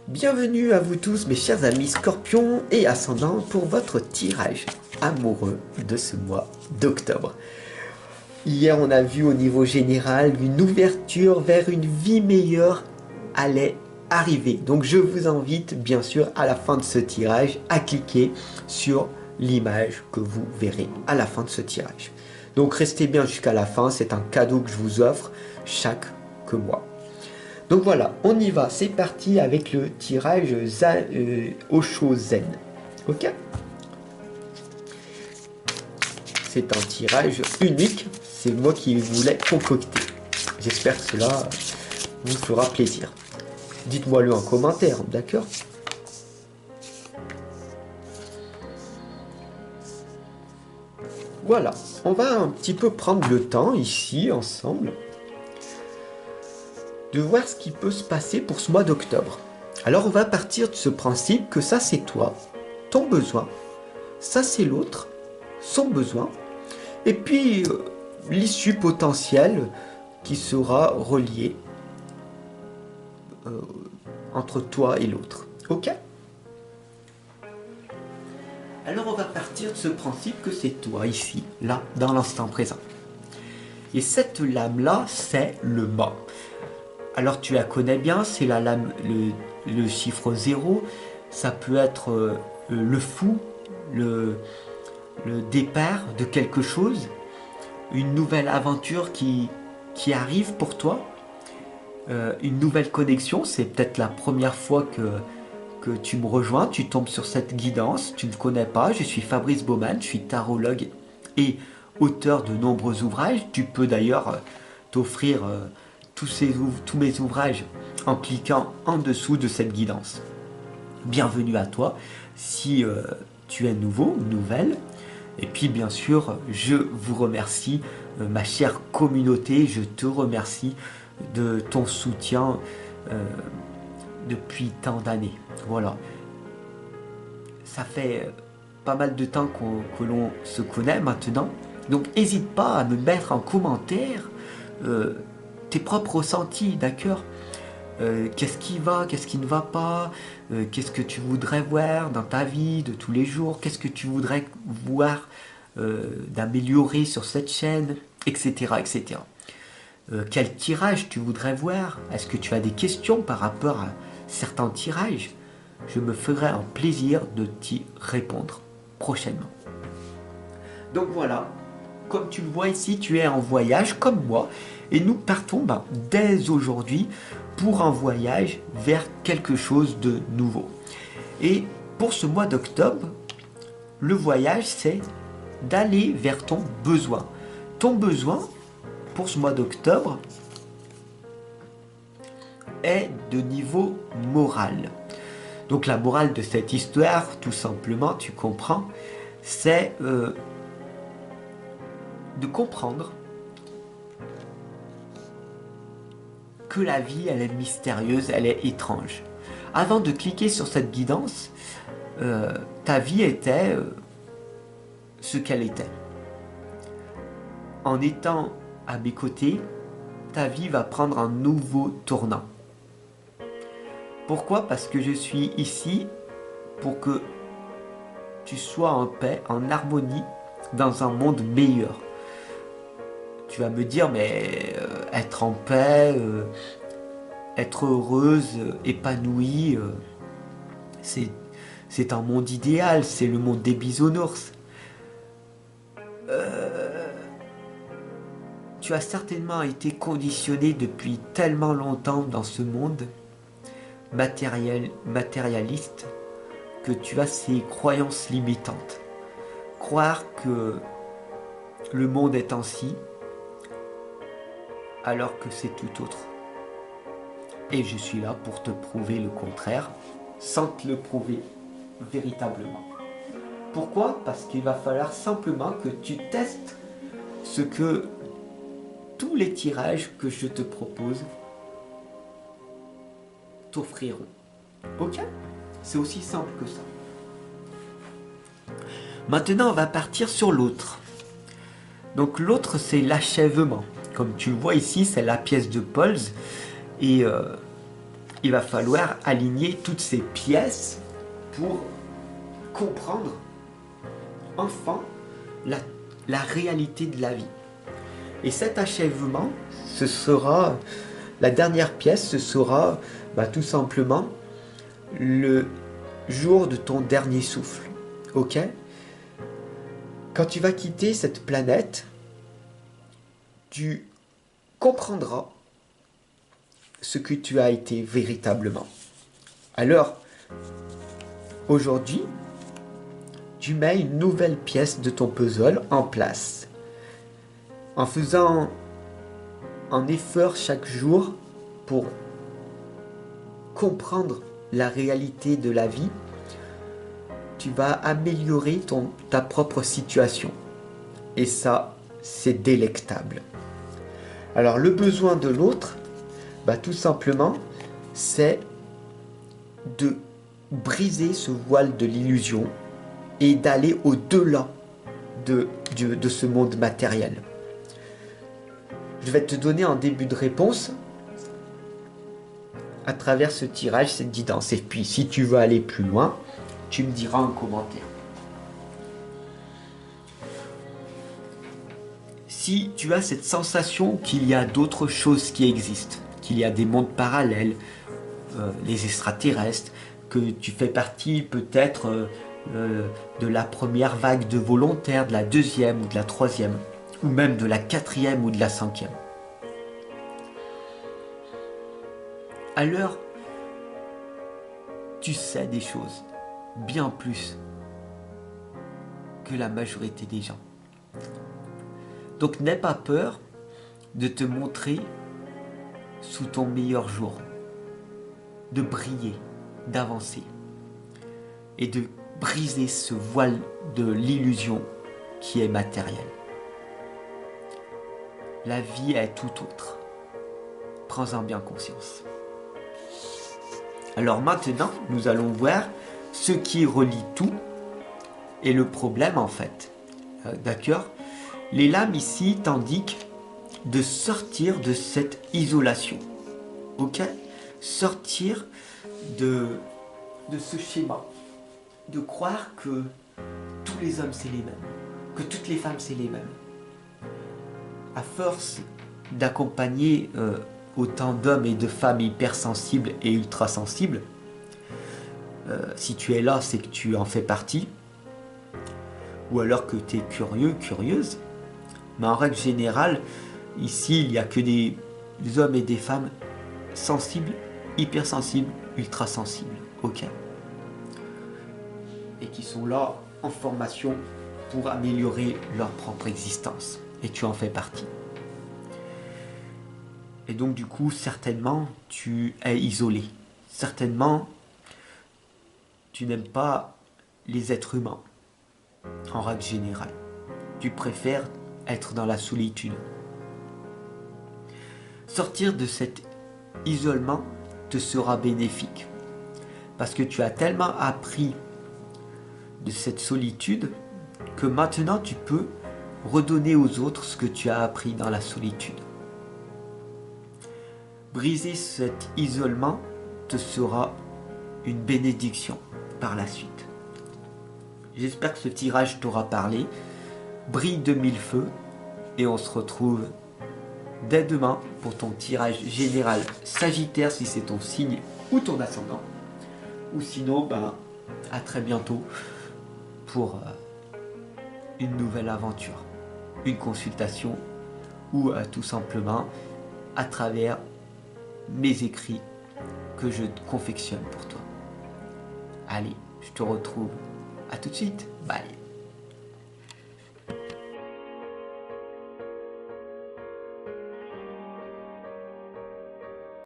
Bienvenue à vous tous mes chers amis scorpions et ascendants pour votre tirage amoureux de ce mois d'octobre. Hier on a vu au niveau général une ouverture vers une vie meilleure allait arriver. Donc je vous invite bien sûr à la fin de ce tirage à cliquer sur l'image que vous verrez à la fin de ce tirage. Donc restez bien jusqu'à la fin, c'est un cadeau que je vous offre chaque mois. Donc voilà, on y va, c'est parti avec le tirage Osho Zen. Ok? C'est un tirage unique, c'est moi qui voulais concocter. J'espère que cela vous fera plaisir. Dites-moi le en commentaire, d'accord? Voilà, on va un petit peu prendre le temps ici ensemble de voir ce qui peut se passer pour ce mois d'octobre. Alors on va partir de ce principe que ça c'est toi, ton besoin, ça c'est l'autre, son besoin, et puis l'issue potentielle qui sera reliée entre toi et l'autre. Ok? Alors on va partir de ce principe que c'est toi ici, là, dans l'instant présent. Et cette lame-là, c'est le mât. Alors tu la connais bien, c'est la lame, le chiffre 0, ça peut être le fou, le départ de quelque chose, une nouvelle aventure qui arrive pour toi, une nouvelle connexion, c'est peut-être la première fois que tu me rejoins, tu tombes sur cette guidance, tu ne me connais pas, je suis Fabrice Baumann, je suis tarologue et auteur de nombreux ouvrages, tu peux d'ailleurs t'offrir tous mes ouvrages en cliquant en dessous de cette guidance. Bienvenue à toi si tu es nouveau, nouvelle. Et puis bien sûr, je vous remercie, ma chère communauté, je te remercie de ton soutien depuis tant d'années. Voilà. Ça fait pas mal de temps que l'on se connaît maintenant. Donc n'hésite pas à me mettre en commentaire tes propres ressentis, d'accord? Qu'est-ce qui va, qu'est-ce qui ne va pas, qu'est-ce que tu voudrais voir dans ta vie de tous les jours, qu'est-ce que tu voudrais voir d'améliorer sur cette chaîne, etc. etc. Quel tirage tu voudrais voir? Est-ce que tu as des questions par rapport à certains tirages? Je me ferai un plaisir de t'y répondre prochainement. Donc voilà, comme tu le vois ici, tu es en voyage comme moi et nous partons dès aujourd'hui pour un voyage vers quelque chose de nouveau. Et pour ce mois d'octobre, le voyage c'est d'aller vers ton besoin. Ton besoin pour ce mois d'octobre est de niveau moral. Donc la morale de cette histoire, tout simplement, tu comprends, c'est de comprendre que la vie, elle est mystérieuse, elle est étrange. Avant de cliquer sur cette guidance, ta vie était ce qu'elle était. En étant à mes côtés, ta vie va prendre un nouveau tournant. Pourquoi? Parce que je suis ici pour que tu sois en paix, en harmonie, dans un monde meilleur. Tu vas me dire, mais être en paix, être heureuse, épanouie, c'est un monde idéal, c'est le monde des bisounours. Tu as certainement été conditionné depuis tellement longtemps dans ce monde matérialiste que tu as ces croyances limitantes. Croire que le monde est ainsi alors que c'est tout autre. Et je suis là pour te prouver le contraire sans te le prouver véritablement. Pourquoi? Parce qu'il va falloir simplement que tu testes ce que tous les tirages que je te propose t'offriront. Ok? C'est aussi simple que ça. Maintenant, on va partir sur l'autre. Donc l'autre, c'est l'achèvement. Comme tu le vois ici, c'est la pièce de Pauls. Et il va falloir aligner toutes ces pièces pour comprendre enfin la réalité de la vie. Et cet achèvement, ce sera la dernière pièce, ce sera tout simplement le jour de ton dernier souffle. Ok? Quand tu vas quitter cette planète, tu comprendras ce que tu as été véritablement. Alors, aujourd'hui, tu mets une nouvelle pièce de ton puzzle en place. En faisant un effort chaque jour pour comprendre la réalité de la vie, tu vas améliorer ta propre situation. Et ça, c'est délectable. Alors, le besoin de l'autre, tout simplement, c'est de briser ce voile de l'illusion et d'aller au-delà de ce monde matériel. Je vais te donner un début de réponse à travers ce tirage, cette guidance. Et puis, si tu veux aller plus loin, tu me diras en commentaire. Si tu as cette sensation qu'il y a d'autres choses qui existent, qu'il y a des mondes parallèles, les extraterrestres, que tu fais partie peut-être de la première vague de volontaires, de la deuxième ou de la troisième, ou même de la quatrième ou de la cinquième. Alors, tu sais des choses, bien plus que la majorité des gens. Donc n'aie pas peur de te montrer sous ton meilleur jour, de briller, d'avancer et de briser ce voile de l'illusion qui est matérielle. La vie est tout autre. Prends-en bien conscience. Alors maintenant, nous allons voir ce qui relie tout et le problème en fait. D'accord ? Les lames ici t'indiquent de sortir de cette isolation. Ok ? Sortir de ce schéma. De croire que tous les hommes c'est les mêmes. Que toutes les femmes c'est les mêmes. À force d'accompagner autant d'hommes et de femmes hypersensibles et ultrasensibles, si tu es là, c'est que tu en fais partie. Ou alors que tu es curieux, curieuse. Mais en règle générale, ici, il n'y a que des hommes et des femmes sensibles, hypersensibles, ultrasensibles. Ok ? Et qui sont là en formation pour améliorer leur propre existence. Et tu en fais partie. Et donc du coup, certainement, tu es isolé. Certainement, tu n'aimes pas les êtres humains, en règle générale. Tu préfères être dans la solitude. Sortir de cet isolement te sera bénéfique. Parce que tu as tellement appris de cette solitude que maintenant tu peux redonner aux autres ce que tu as appris dans la solitude. Briser cet isolement te sera une bénédiction par la suite. J'espère que ce tirage t'aura parlé. Brille de mille feux et on se retrouve dès demain pour ton tirage général Sagittaire si c'est ton signe ou ton ascendant. Ou sinon, à très bientôt pour une nouvelle aventure, une consultation ou tout simplement à travers mes écrits que je confectionne pour toi. Allez, je te retrouve. À tout de suite. Bye.